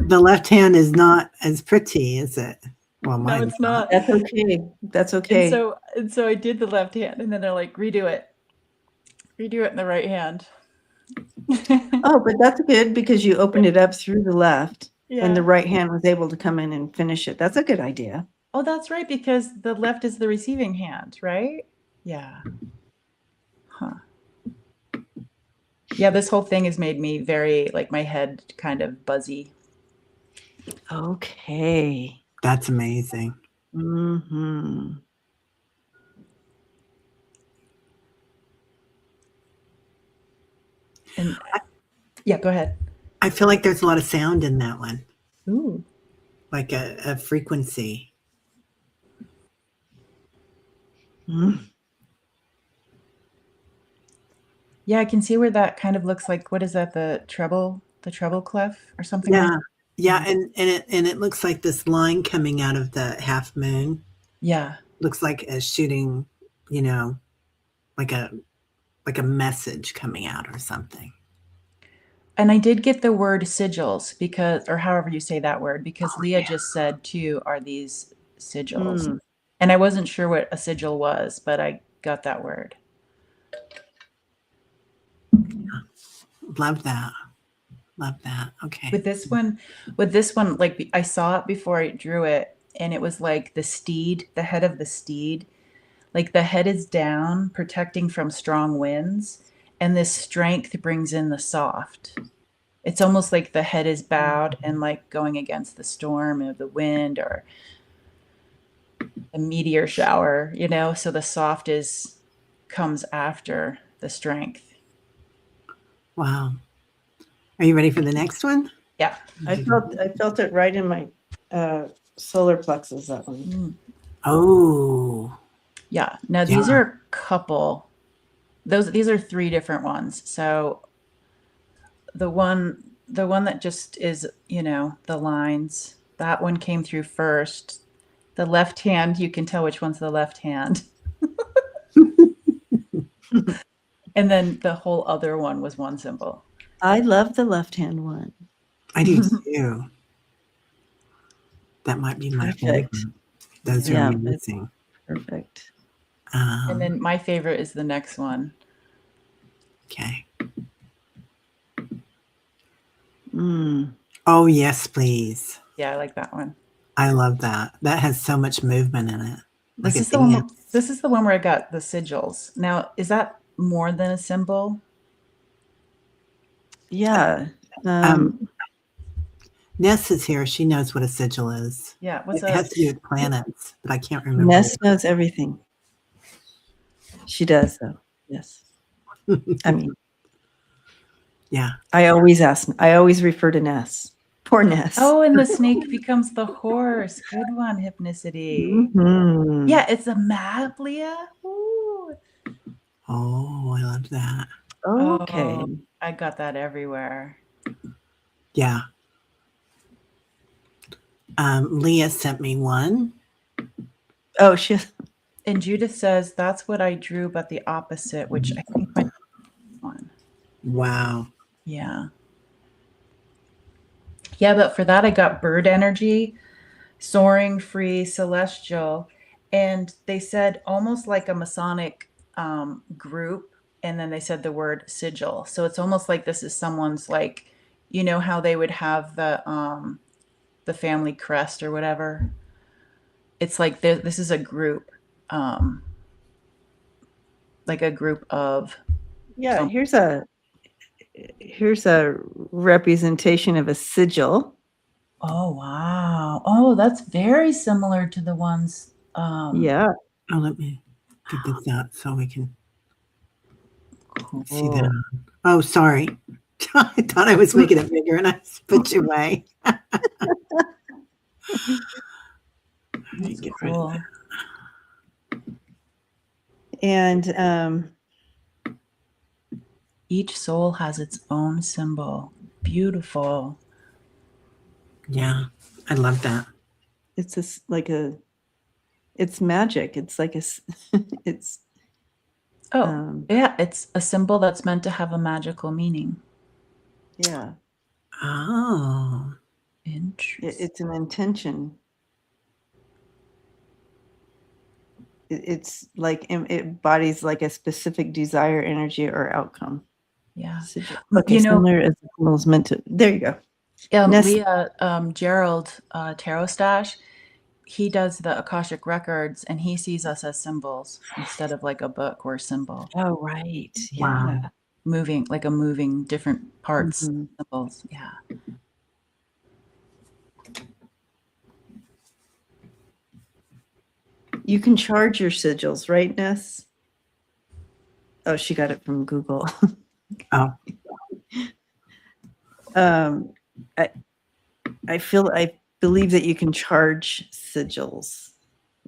The left hand is not as pretty, is it? Well, no, it's not. That's okay. That's okay. And so I did the left hand, and then they're like, redo it in the right hand. Oh, but that's good, because you opened it up through the left, Yeah. and the right hand was able to come in and finish it. That's a good idea. Oh, that's right, because the left is the receiving hand, right? Yeah. Huh. Yeah, this whole thing has made me very, like, my head kind of buzzy. Okay. That's amazing. Mm-hmm. And yeah, go ahead. I feel like there's a lot of sound in that one, Ooh. like a frequency. Mm. Yeah, I can see where that kind of looks like, what is that, the treble clef or something like Yeah. that? Yeah, and it looks like this line coming out of the half moon. Yeah. Looks like a shooting, you know, like a message coming out or something. And I did get the word sigils because, or however you say that word, because Leah just said too, are these sigils? Mm. And I wasn't sure what a sigil was, but I got that word. Love that. Love that. Okay. With this one, like I saw it before I drew it, and it was like the steed, the head of the steed, like the head is down, protecting from strong winds, and this strength brings in the soft. It's almost like the head is bowed and like going against the storm of the wind or a meteor shower, you know, so the soft comes after the strength. Wow. Are you ready for the next one? Yeah. I felt it right in my solar plexus, that one. Mm. Oh. Yeah. Now these are a couple. These are 3 different ones. So the one that just is, you know, the lines, that one came through first. The left hand, you can tell which one's the left hand. And then the whole other one was one symbol. I love the left-hand one. I do too. That might be my favorite. Those are amazing. Perfect. And then my favorite is the next one. Okay. Mm. Oh, yes, please. Yeah, I like that one. I love that. That has so much movement in it. This is the one where I got the sigils. Now, is that more than a symbol? Yeah. Ness is here. She knows what a sigil is. Yeah. It has to do with planets, but I can't remember. Ness knows everything. She does, though. Yes. I mean, yeah. I always refer to Ness. Poor Ness. Oh, and the snake becomes the horse. Good one, Hypnicity. Mm-hmm. Yeah, it's a map, Leah. Ooh. Oh, I love that. Okay. Oh, I got that everywhere. Yeah. Leah sent me one. Oh, she. And Judith says that's what I drew, but the opposite, which I think might be one. Wow. Yeah. Yeah, but for that I got bird energy, soaring, free, celestial, and they said almost like a Masonic group, and then they said the word sigil. So it's almost like this is someone's, like, you know how they would have the family crest or whatever. It's like this is a group, like a group of. Yeah, here's a representation of a sigil. Oh, wow. Oh, that's very similar to the ones. Yeah. Oh, let me get this out so we can see that. Oh, sorry. I thought I was making it bigger and I put you away. That's cool. And each soul has its own symbol. Beautiful. Yeah, I love that. it's it's magic. It's like it's. Yeah, it's a symbol that's meant to have a magical meaning. Yeah. Oh. Interesting. It's an intention. It's like it embodies like a specific desire, energy, or outcome. Yeah. Okay, similar as the symbol meant to. There you go. Leah, Gerald Tarot Stash, he does the Akashic records, and he sees us as symbols instead of like a book or a symbol. Oh, right. Wow. Yeah. moving, like a moving different parts, Mhm. symbols. Yeah. You can charge your sigils, right, Ness? Oh, she got it from Google. Oh, I believe that you can charge sigils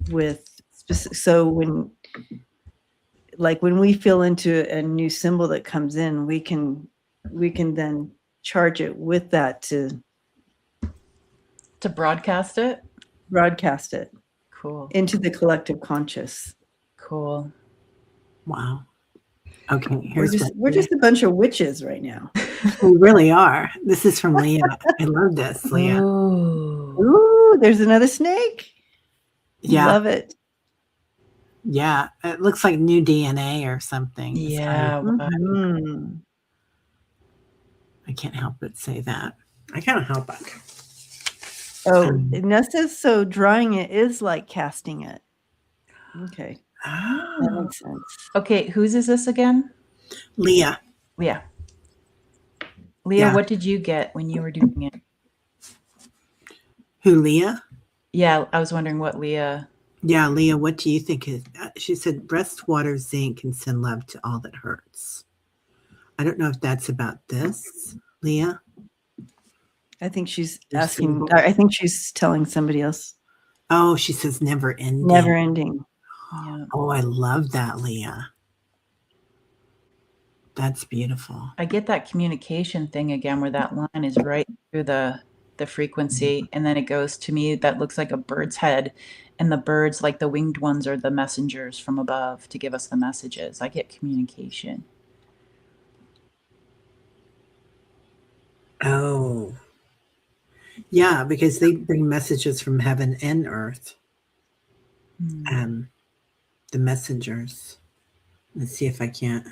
with specific. So when we feel into a new symbol that comes in, we can then charge it with that to broadcast it. broadcast it Cool. into the collective conscious. Cool. wow. Okay, here's We're just a bunch of witches right now. we really are. This is from Leah. I love this, Leah. Ooh. Ooh, there's another snake. Yeah, Love it. yeah. It looks like new DNA or something. It's Yeah. Wow. Mhm. I can't help but say that. I can't help it. Oh, Ness says so. Drawing it is like casting it. Okay, that Oh, makes sense. Okay, whose is this again? Leah. Leah. Yeah. What did you get when you were doing it? Who, Leah? Yeah, I was wondering what Leah. Yeah, Leah, what do you think is? She said, breast water zinc can send love to all that hurts. I don't know if that's about this, Leah. I think she's Your asking. symbol. I think she's telling somebody else. Oh, she says never ending. Never ending. Yeah. Oh, I love that, Leah. That's beautiful. I get that communication thing again where that line is right through the frequency, and then it goes to me that looks like a bird's head, and the birds, like the winged ones, are the messengers from above to give us the messages. I get communication. Oh, yeah, because they bring messages from heaven and earth. The messengers. Let's see if I can't.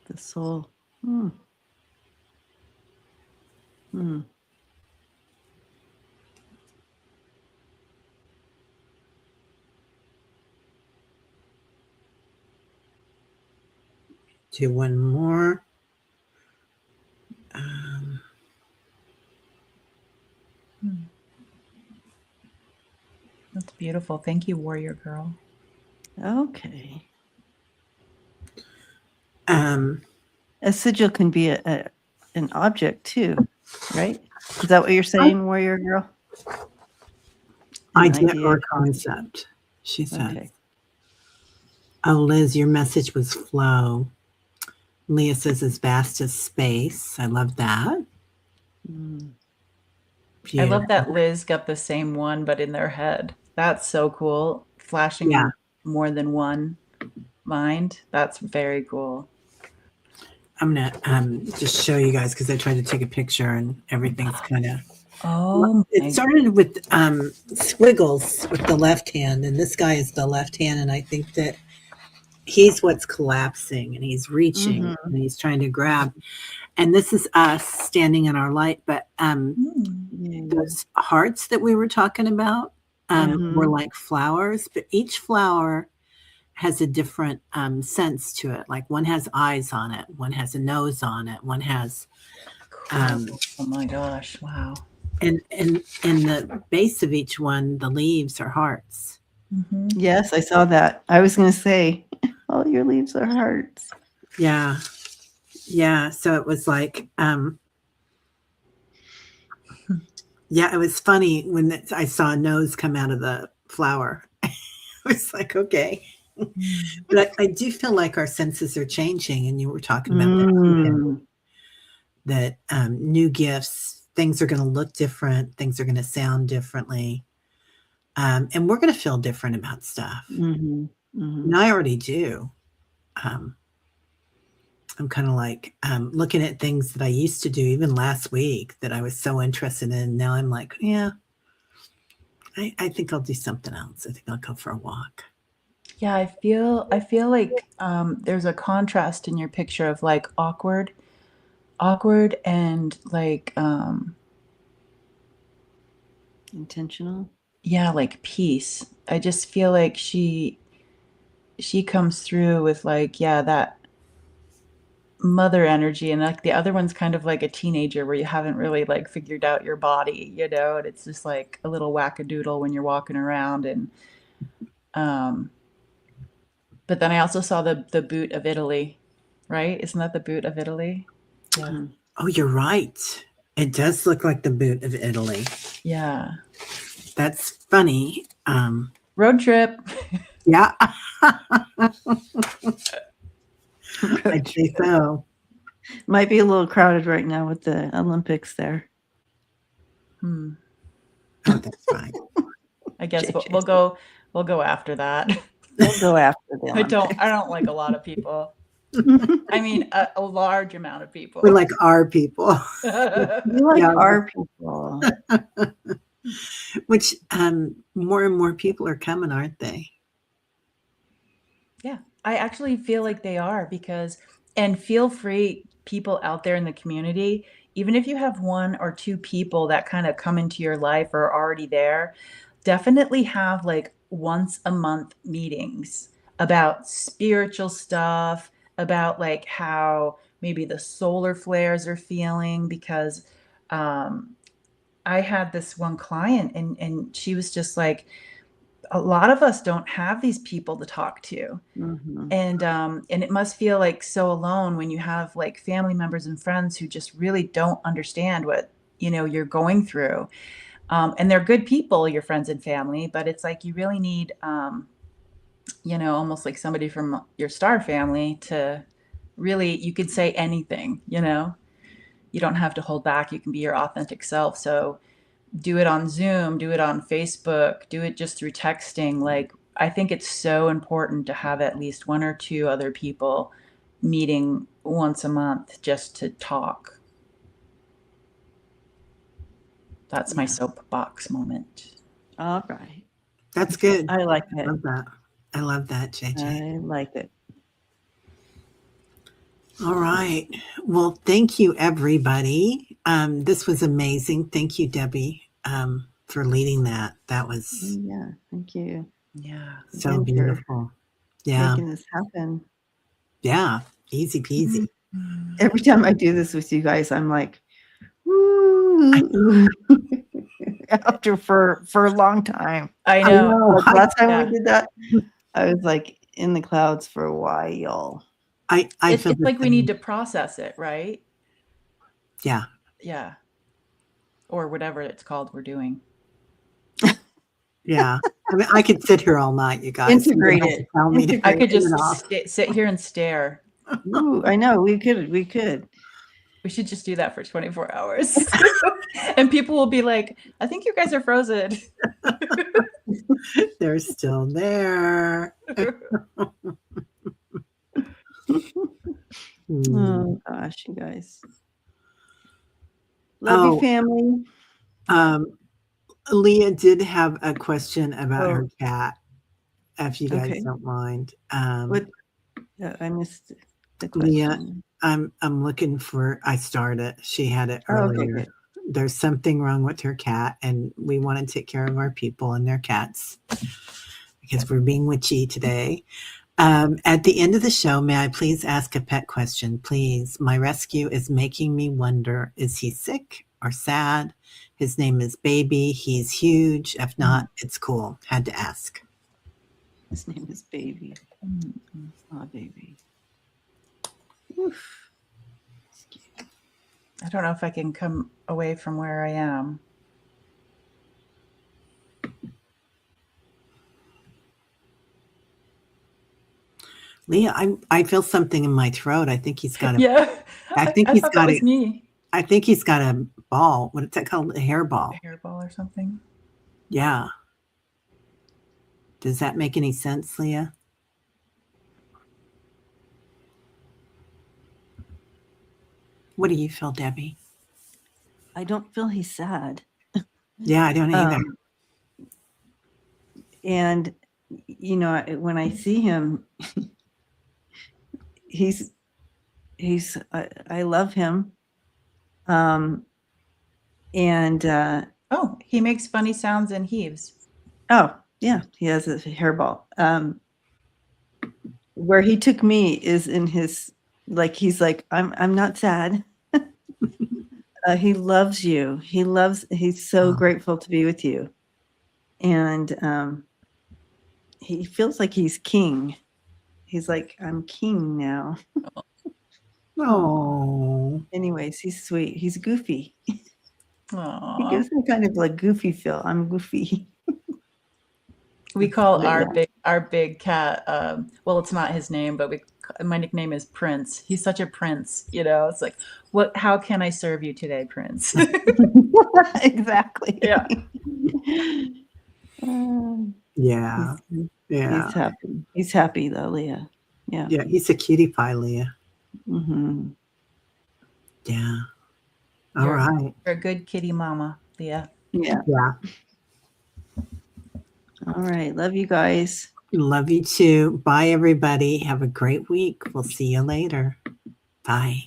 The soul. Hmm. Hmm. Do one more. That's beautiful. Thank you, warrior girl. Okay. A sigil can be an object too, right? Is that what you're saying, warrior girl? idea or concept, she says. Okay. Oh, Liz, your message was flow. Leah says as vast as space. I love that. I love that Liz got the same one, but in their head. That's so cool. Flashing in more than one mind. That's very cool. I'm going to just show you guys because I tried to take a picture and everything's kind of. Oh, it started with squiggles with the left hand, and this guy is the left hand, and I think that he's what's collapsing, and he's reaching, and he's trying to grab. And this is us standing in our light, but those hearts that we were talking about were like flowers, but each flower has a different sense to it. Like one has eyes on it, one has a nose on it, one has oh my gosh, wow. And the base of each one, the leaves are hearts. Yes, I saw that. I was going to say, all your leaves are hearts. Yeah. Yeah. So it was like, yeah, it was funny when I saw a nose come out of the flower. I was like, okay. But I do feel like our senses are changing. And you were talking about that new gifts, things are going to look different. Things are going to sound differently. And we're going to feel different about stuff. And I already do. I'm kind of like looking at things that I used to do even last week that I was so interested in. Now I'm like, yeah, I think I'll do something else. I think I'll go for a walk. Yeah, I feel like there's a contrast in your picture of like awkward and like intentional. yeah, like peace. I just feel like she comes through with like, yeah, that mother energy, and like the other one's kind of like a teenager where you haven't really like figured out your body, you know, and it's just like a little wackadoodle when you're walking around. And but then I also saw the boot of Italy, right? Isn't that the boot of Italy? Yeah. Oh, you're right. It does look like the boot of Italy. Yeah. That's funny. Road trip. Yeah. I'd say so. Might be a little crowded right now with the Olympics there. Hmm. Oh, that's fine. I guess JJ. we'll go after that. We'll go after the I Olympics. don't like a lot of people. I mean, a large amount of people. We're like our people, We like Yeah. our people. which more and more people are coming, aren't they? Yeah, I actually feel like they are and feel free, people out there in the community, even if you have one or two people that kind of come into your life or are already there, definitely have like once a month meetings about spiritual stuff, about like how maybe the solar flares are feeling, because I had this one client and she was just like, a lot of us don't have these people to talk to. Mhm. And it must feel like so alone when you have like family members and friends who just really don't understand what, you know, you're going through. And they're good people, your friends and family, but it's like you really need, you know, almost like somebody from your star family to really, you could say anything, you know, you don't have to hold back. You can be your authentic self. So do it on Zoom, do it on Facebook, do it just through texting. Like, I think it's so important to have at least one or two other people meeting once a month just to talk. That's my soapbox moment. All right. That's good. I like I it. love that. I love that, JJ. I like it. All right. Well, thank you, everybody. This was amazing. Thank you, Debbie, for leading that. That was Yeah. Thank you. Yeah. so Thank you. beautiful. Yeah. Making this happen. Yeah. Easy peasy. Every time I do this with you guys, I'm like, woo. After for a long time. I know. Like last time Yeah. we did that, I was like in the clouds for a while. I It's feel the like we same. need to process it, right? Yeah. Yeah. Or whatever it's called we're doing. Yeah. I mean, I could sit here all night, you guys. Integrate Somebody has it. to tell me to I could turn just it off. sit here and stare. Ooh, I know we could. We should just do that for 24 hours. And people will be like, I think you guys are frozen. They're still there. Oh gosh, you guys. Love you, family. Leah did have a question about her Oh. cat, if you guys Okay. don't mind. What? I missed the Leah, question. I'm looking for. I started. She had it Oh, okay, earlier. good. There's something wrong with her cat, and we want to take care of our people and their cats because we're being witchy today. At the end of the show, may I please ask a pet question? Please. My rescue is making me wonder, is he sick or sad? His name is Baby. He's huge. If not, it's cool. Had to ask. His name is Baby. Oh, Baby. Oof. I don't know if I can come away from where I am. Leah, I feel something in my throat. I think he's got a. Yeah. I think he's thought got that was me. I think he's got a ball. What is that called? A hairball. A hairball or something. Yeah. Does that make any sense, Leah? What do you feel, Debbie? I don't feel he's sad. Yeah, I don't either. And you know, when I see him, he's I love him. And Oh, he makes funny sounds and heaves. Oh, yeah, he has a hairball. Where he took me is in his, like, he's like, I'm not sad. He loves you. He's so Oh. grateful to be with you. And he feels like he's king. He's like, I'm king now. Oh. Anyways, he's sweet. He's goofy. He Aw. gives me kind of like goofy feel. I'm goofy. We call But our big cat. Well, it's not his name, but my nickname is Prince. He's such a prince, you know. It's like, what? How can I serve you today, Prince? Exactly. Yeah. Yeah. Yeah. He's happy. He's happy though, Leah. Yeah. Yeah. He's a cutie pie, Leah. Mm-hmm. Yeah. All You're- right. You're a good kitty mama, Leah. Yeah. Yeah. All right. Love you guys. Love you too. Bye, everybody. Have a great week. We'll see you later. Bye.